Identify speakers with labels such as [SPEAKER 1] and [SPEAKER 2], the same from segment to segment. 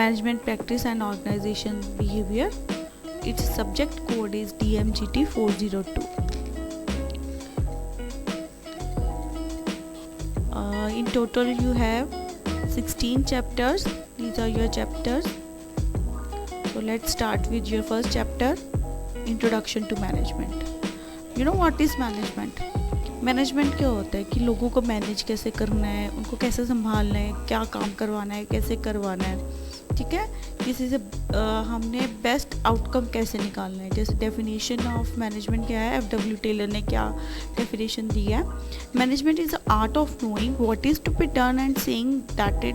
[SPEAKER 1] management practice and organization behavior. Its subject code is DMGT 402. In total you have 16 chapters. These are your chapters. So let's start with your first chapter, Introduction to Management. You know what is management? Management क्या होता है कि लोगों को manage कैसे करना है, उनको कैसे संभालना है, क्या काम करवाना है, कैसे करवाना है, ठीक है। किसी से हमने बेस्ट आउटकम कैसे निकालना है। जैसे डेफिनेशन ऑफ मैनेजमेंट क्या है, FW टेलर ने क्या डेफिनेशन दी है। Management is the art of knowing what is to be done and seeing that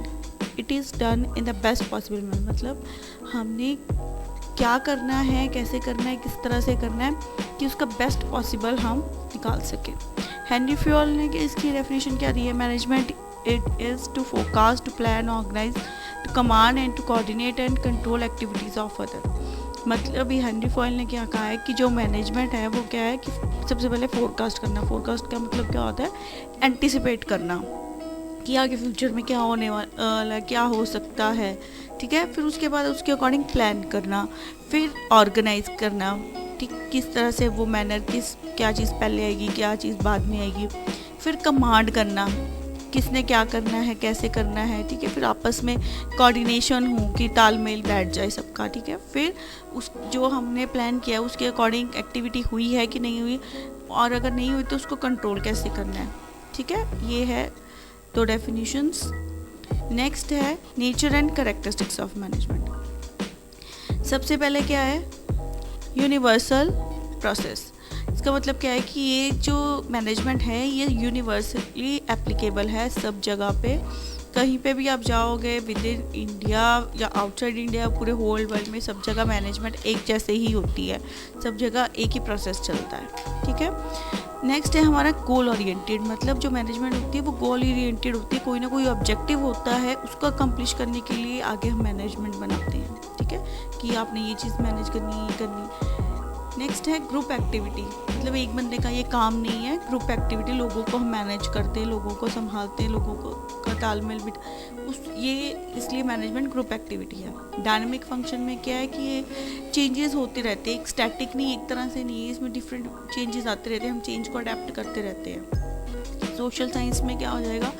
[SPEAKER 1] it is done in the best possible manner. मतलब हमने क्या करना है, कैसे करना है, किस तरह से करना है कि उसका बेस्ट पॉसिबल हम निकाल सकें। हेनरी फ्यूल ने इसकी डेफिनेशन क्या दी है, management it is to forecast, to plan, organise, to command and to coordinate and control activities of other. मतलब ये हेनरी फ्यूल ने क्या कहा है कि जो मैनेजमेंट है वो क्या है कि सबसे पहले फोरकास्ट करना। फोरकास्ट का मतलब क्या होता है, एंटिसिपेट करना कि आगे फ्यूचर में क्या होने वाला, क्या हो सकता है, ठीक है। फिर उसके बाद उसके अकॉर्डिंग प्लान करना, फिर ऑर्गेनाइज करना, ठीक, किस तरह से वो मैनर, क्या चीज़ पहले आएगी, क्या चीज़ बाद में आएगी। फिर कमांड करना, किसने क्या करना है, कैसे करना है, ठीक है। फिर आपस में कोऑर्डिनेशन हो कि तालमेल बैठ जाए सबका, ठीक है। फिर उस जो हमने प्लान किया उसके अकॉर्डिंग एक्टिविटी हुई है कि नहीं हुई, और अगर नहीं हुई तो उसको कंट्रोल कैसे करना है, ठीक है। ये है दो डेफिनेशंस। नेक्स्ट है nature and characteristics of management. सबसे पहले क्या है, यूनिवर्सल प्रोसेस। इसका मतलब क्या है कि ये जो मैनेजमेंट है ये यूनिवर्सली एप्लीकेबल है सब जगह पे। कहीं पे भी आप जाओगे विद इन इंडिया या आउटसाइड इंडिया, पूरे होल वर्ल्ड में सब जगह मैनेजमेंट एक जैसे ही होती है, सब जगह एक ही प्रोसेस चलता है, ठीक है। नेक्स्ट है हमारा गोल ओरिएंटेड। मतलब जो मैनेजमेंट होती है वो गोल ओरिएंटेड होती है, कोई ना कोई ऑब्जेक्टिव होता है, उसको अकम्प्लिश करने के लिए आगे हम मैनेजमेंट बनाते हैं, ठीक है, कि आपने ये चीज़ मैनेज करनी, ये करनी। नेक्स्ट है ग्रुप एक्टिविटी। मतलब एक बंदे का ये काम नहीं है, ग्रुप एक्टिविटी, लोगों को हम मैनेज करते हैं, लोगों को संभालते हैं, लोगों को का तालमेल ये इसलिए मैनेजमेंट ग्रुप एक्टिविटी है। डायनामिक फंक्शन में क्या है कि ये चेंजेस होते रहते हैं, एक स्टैटिक नहीं, एक तरह से नहीं है, इसमें डिफरेंट चेंजेस आते रहते हैं, हम चेंज को अडेप्ट करते रहते हैं। सोशल साइंस में क्या हो जाएगा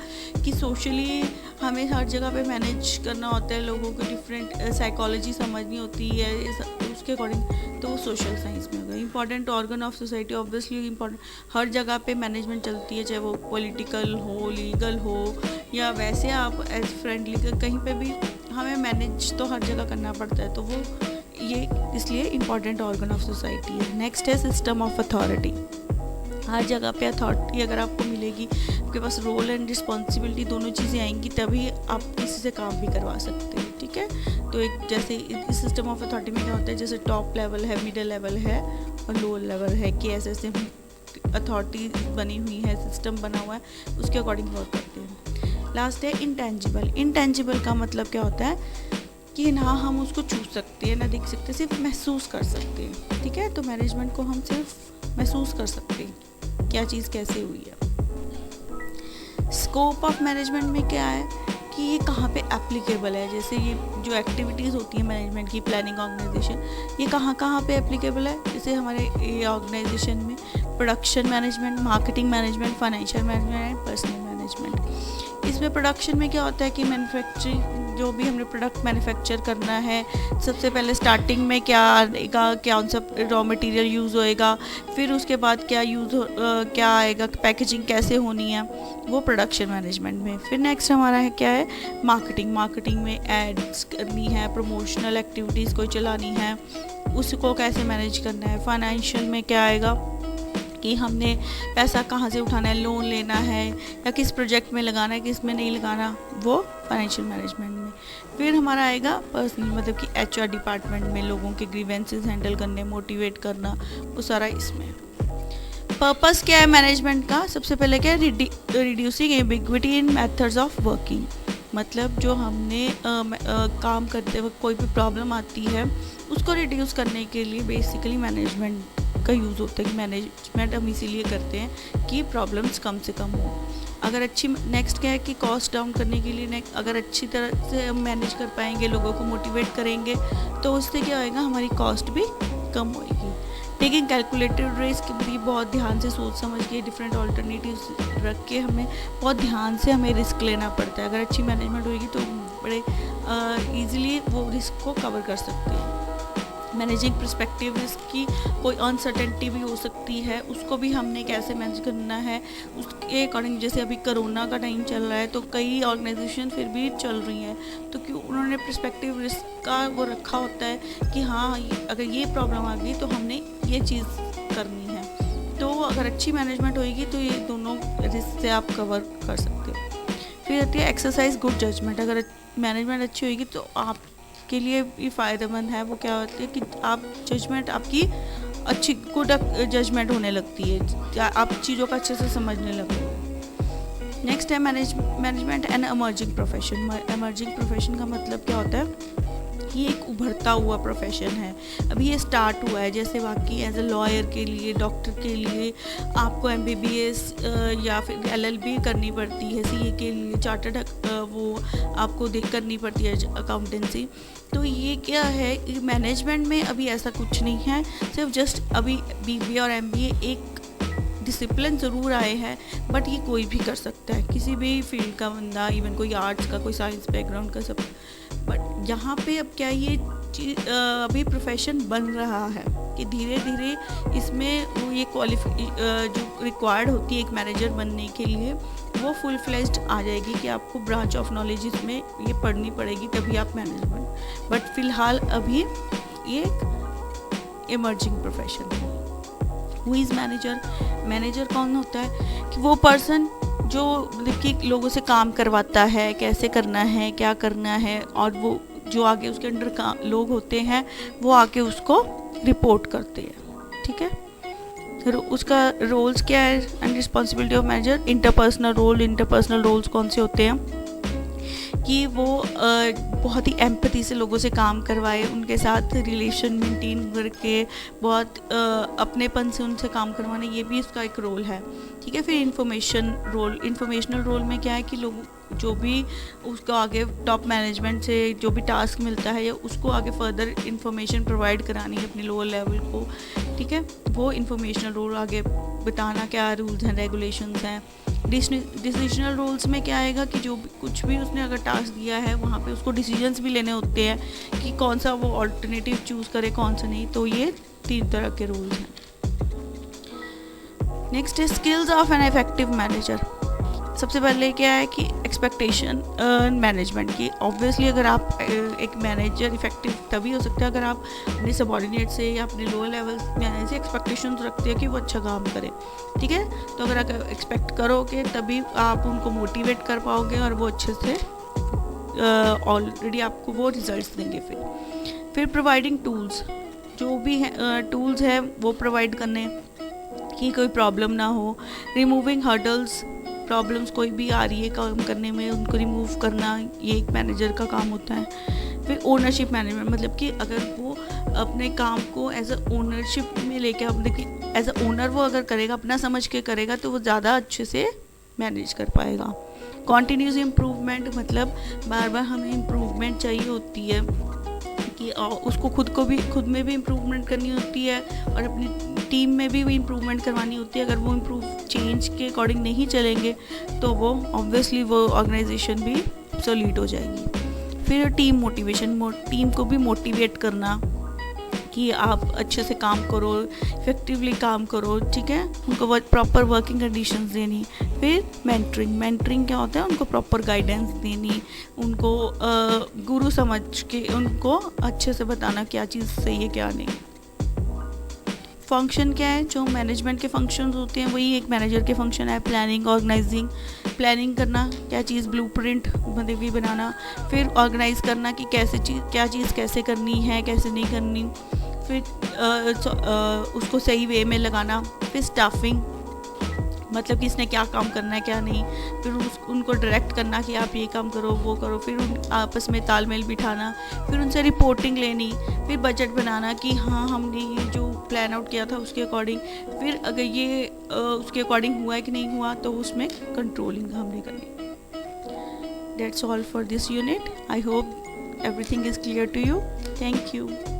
[SPEAKER 1] कि सोशली हमें हर जगह पे मैनेज करना होता है, लोगों को डिफरेंट साइकोलॉजी समझनी होती है, उसके अकॉर्डिंग, तो वो सोशल साइंस में होगा। Important organ of society, obviously important, हर जगह पे मैनेजमेंट चलती है, चाहे वो पॉलिटिकल हो, लीगल हो, या वैसे आप एज फ्रेंडली कहीं पे भी हमें मैनेज तो हर जगह करना पड़ता है, तो वो ये इसलिए इंपॉर्टेंट ऑर्गन ऑफ सोसाइटी है। नेक्स्ट है सिस्टम ऑफ अथॉरिटी। हर जगह पे अथॉरिटी अगर आपको मिलेगी, आपके पास रोल एंड रिस्पॉन्सिबिलिटी दोनों चीज़ें आएंगी, तभी आप किसी से काम भी करवा सकते हैं, ठीक है। तो एक जैसे इस सिस्टम ऑफ अथॉरिटी में क्या होता है, जैसे टॉप लेवल है, मिडिल लेवल है और लोअर लेवल है, कि ऐसे ऐसे अथॉरिटी बनी हुई है, सिस्टम बना हुआ है, उसके अकॉर्डिंग वर्क करते हैं। लास्ट है इंटेंजिबल। इंटेंजिबल का मतलब क्या होता है कि ना हम उसको छू सकते हैं, ना देख सकते, सिर्फ महसूस कर सकते हैं, ठीक है। तो मैनेजमेंट को हम सिर्फ महसूस कर सकते हैं क्या चीज़ कैसे हुई है। स्कोप ऑफ मैनेजमेंट में क्या है कि ये कहाँ पे एप्लीकेबल है। जैसे ये जो एक्टिविटीज़ होती है मैनेजमेंट की, प्लानिंग, ऑर्गेनाइजेशन, ये कहाँ कहाँ पे एप्लीकेबल है। जैसे हमारे ये ऑर्गेनाइजेशन में production management, marketing management, financial management and personal management. इसमें प्रोडक्शन में क्या होता है कि मैन्युफैक्चरिंग, जो भी हमने प्रोडक्ट मैन्युफैक्चर करना है, सबसे पहले स्टार्टिंग में क्या आएगा, कौन सा रॉ मटेरियल यूज़ होएगा, फिर उसके बाद क्या आएगा, पैकेजिंग कैसे होनी है, वो प्रोडक्शन मैनेजमेंट में। फिर नेक्स्ट हमारा है क्या है, मार्केटिंग। मार्केटिंग में एड्स करनी है, प्रमोशनल एक्टिविटीज़ कोई चलानी है, उसको कैसे मैनेज करना है। फाइनेंशियल में क्या आएगा कि हमने पैसा कहाँ से उठाना है, लोन लेना है या किस प्रोजेक्ट में लगाना है, किस में नहीं लगाना, वो फाइनेंशियल मैनेजमेंट में। फिर हमारा आएगा पर्सनल, मतलब कि HR डिपार्टमेंट में लोगों के ग्रीवेंसेस हैंडल करने, मोटिवेट करना, वो सारा इसमें। पर्पस क्या है मैनेजमेंट का, सबसे पहले क्या है, reducing ambiguity in methods of working. मतलब जो हमने काम करते वक्त कोई भी प्रॉब्लम आती है उसको रिड्यूस करने के लिए बेसिकली मैनेजमेंट का यूज़ होता है। कि मैनेजमेंट हम इसीलिए करते हैं कि प्रॉब्लम्स कम से कम हो। अगर अच्छी नेक्स्ट क्या है कि कॉस्ट डाउन करने के लिए अगर अच्छी तरह से हम मैनेज कर पाएंगे, लोगों को मोटिवेट करेंगे, तो उससे क्या होएगा, हमारी कॉस्ट भी कम होएगी। टेकिंग कैलकुलेटेड रिस्क भी बहुत ध्यान से सोच समझ के डिफरेंट ऑल्टरनेटिव्स रख के हमें बहुत ध्यान से हमें रिस्क लेना पड़ता है। अगर अच्छी मैनेजमेंट होएगी तो बड़े ईज़िली वो रिस्क को कवर कर सकते हैं। मैनेजिंग पर्सपेक्टिव रिस्क की कोई अनसर्टेनिटी भी हो सकती है, उसको भी हमने कैसे मैनेज करना है उसके अकॉर्डिंग। जैसे अभी कोरोना का टाइम चल रहा है तो कई ऑर्गेनाइजेशन फिर भी चल रही हैं, तो क्यों उन्होंने पर्सपेक्टिव रिस्क का वो रखा होता है कि हाँ अगर ये प्रॉब्लम आ गई तो हमने ये चीज़ करनी है। तो अगर अच्छी मैनेजमेंट होएगी तो ये दोनों रिस्क से आप कवर कर सकते हो। फिर आती है एक्सरसाइज गुड जजमेंट। अगर मैनेजमेंट अच्छी होएगी तो आप के लिए भी फ़ायदेमंद है। वो क्या होती है कि आप जजमेंट आपकी अच्छी गुड जजमेंट होने लगती है, आप चीज़ों का अच्छे से समझने लगते हो। नेक्स्ट है management and emerging profession. Emerging profession का मतलब क्या होता है, ये एक उभरता हुआ प्रोफेशन है, अभी ये स्टार्ट हुआ है। जैसे बाकी एज ए लॉयर के लिए, डॉक्टर के लिए आपको MBBS या फिर LLB करनी पड़ती है, CA के लिए चार्टर्ड वो आपको करनी पड़ती है अकाउंटेंसी। तो ये क्या है, मैनेजमेंट में अभी ऐसा कुछ नहीं है, सिर्फ जस्ट अभी BBA और MBA एक डिसिप्लिन ज़रूर आए हैं, बट ये कोई भी कर सकता है, किसी भी फील्ड का बंदा, इवन कोई आर्ट्स का, कोई साइंस बैकग्राउंड का, सब। बट यहाँ पे अब क्या ये अभी प्रोफेशन बन रहा है कि धीरे धीरे इसमें वो ये जो रिक्वायर्ड होती है एक मैनेजर बनने के लिए, वो फुल फ्लेज्ड आ जाएगी कि आपको ब्रांच ऑफ नॉलेज इसमें ये पढ़नी पड़ेगी, तभी आप मैनेजमेंट। बट फिलहाल अभी ये एक इमर्जिंग प्रोफेशन है। Who is manager? मैनेजर कौन होता है कि वो पर्सन जो कि लोगों से काम करवाता है, कैसे करना है, क्या करना है, और वो जो आगे उसके अंडर लोग होते हैं वो आके उसको रिपोर्ट करते हैं। ठीक है, उसका रोल्स क्या है and responsibility of manager. Interpersonal roles कौन से होते हैं कि वो बहुत ही एम्पैथी से लोगों से काम करवाए, उनके साथ रिलेशन मेंटेन करके बहुत अपनेपन से उनसे काम करवाना, ये भी इसका एक रोल है। ठीक है, फिर इन्फॉर्मेशनल रोल में क्या है कि लोग जो भी उसको आगे टॉप मैनेजमेंट से जो भी टास्क मिलता है या उसको आगे फर्दर इन्फॉर्मेशन प्रोवाइड करानी है अपने लोअर लेवल को। ठीक है, वो इन्फॉर्मेशनल रोल आगे बताना क्या रूल्स हैं, रेगुलेशंस हैं। डिसीजनल रोल्स में क्या आएगा कि जो कुछ भी उसने अगर टास्क दिया है वहाँ पे उसको डिसीजंस भी लेने होते हैं कि कौन सा वो ऑल्टरनेटिव चूज़ करे, कौन सा नहीं। तो ये 3 तरह के रोल्स हैं। नेक्स्ट है skills of an effective manager. सबसे पहले क्या है कि एक्सपेक्टेशन मैनेजमेंट की। ऑब्वियसली अगर आप एक मैनेजर इफेक्टिव तभी हो सकता है अगर आप अपने सबॉर्डिनेट से या अपने लोअर लेवल मैनेजर से एक्सपेक्टेशंस रखते हैं कि वो अच्छा काम करे। ठीक है, तो अगर आप एक्सपेक्ट करोगे तभी आप उनको मोटिवेट कर पाओगे और वो अच्छे से ऑलरेडी आपको वो रिजल्ट्स देंगे। फिर प्रोवाइडिंग टूल्स, जो भी टूल्स है वो प्रोवाइड करने कि कोई प्रॉब्लम ना हो। रिमूविंग हर्डल्स, प्रॉब्लम्स कोई भी आ रही है काम करने में उनको रिमूव करना, ये एक मैनेजर का काम होता है। फिर ओनरशिप मैनेजमेंट, मतलब कि अगर वो अपने काम को एज अ ओनरशिप में लेके अपने एज अ ओनर वो अगर करेगा, अपना समझ के करेगा, तो वो ज़्यादा अच्छे से मैनेज कर पाएगा। कॉन्टीन्यूस इम्प्रूवमेंट, मतलब बार बार हमें इम्प्रूवमेंट चाहिए होती है कि उसको खुद में भी इम्प्रूवमेंट करनी होती है और अपनी टीम में भी इम्प्रूवमेंट करवानी होती है। अगर वो चेंज के अकॉर्डिंग नहीं चलेंगे तो वो ऑब्वियसली वो ऑर्गेनाइजेशन भी सॉलिड हो जाएगी। फिर टीम मोटिवेशन, टीम को भी मोटिवेट करना कि आप अच्छे से काम करो, इफेक्टिवली काम करो। ठीक है, उनको प्रॉपर वर्किंग कंडीशंस देनी। फिर मेंटरिंग क्या होता है, उनको प्रॉपर गाइडेंस देनी, उनको गुरु समझ के उनको अच्छे से बताना क्या चीज़ सही है क्या नहीं। फंक्शन क्या है, जो मैनेजमेंट के फंक्शंस होते हैं वही एक मैनेजर के फंक्शन है। प्लानिंग, ऑर्गेनाइजिंग, प्लानिंग करना क्या चीज़, ब्लूप्रिंट मतलब भी बनाना। फिर ऑर्गेनाइज करना कि क्या चीज़ कैसे करनी है, कैसे नहीं करनी। फिर उसको सही वे में लगाना। फिर स्टाफिंग, मतलब कि इसने क्या काम करना है क्या नहीं। फिर उनको डायरेक्ट करना कि आप ये काम करो वो करो। फिर आपस में तालमेल बिठाना। फिर उनसे रिपोर्टिंग लेनी। फिर बजट बनाना कि हाँ हमने ये जो प्लान आउट किया था उसके अकॉर्डिंग, फिर अगर ये उसके अकॉर्डिंग हुआ है कि नहीं हुआ तो उसमें कंट्रोलिंग हमने करनी। That's all for this unit. I hope everything is clear to you. Thank you.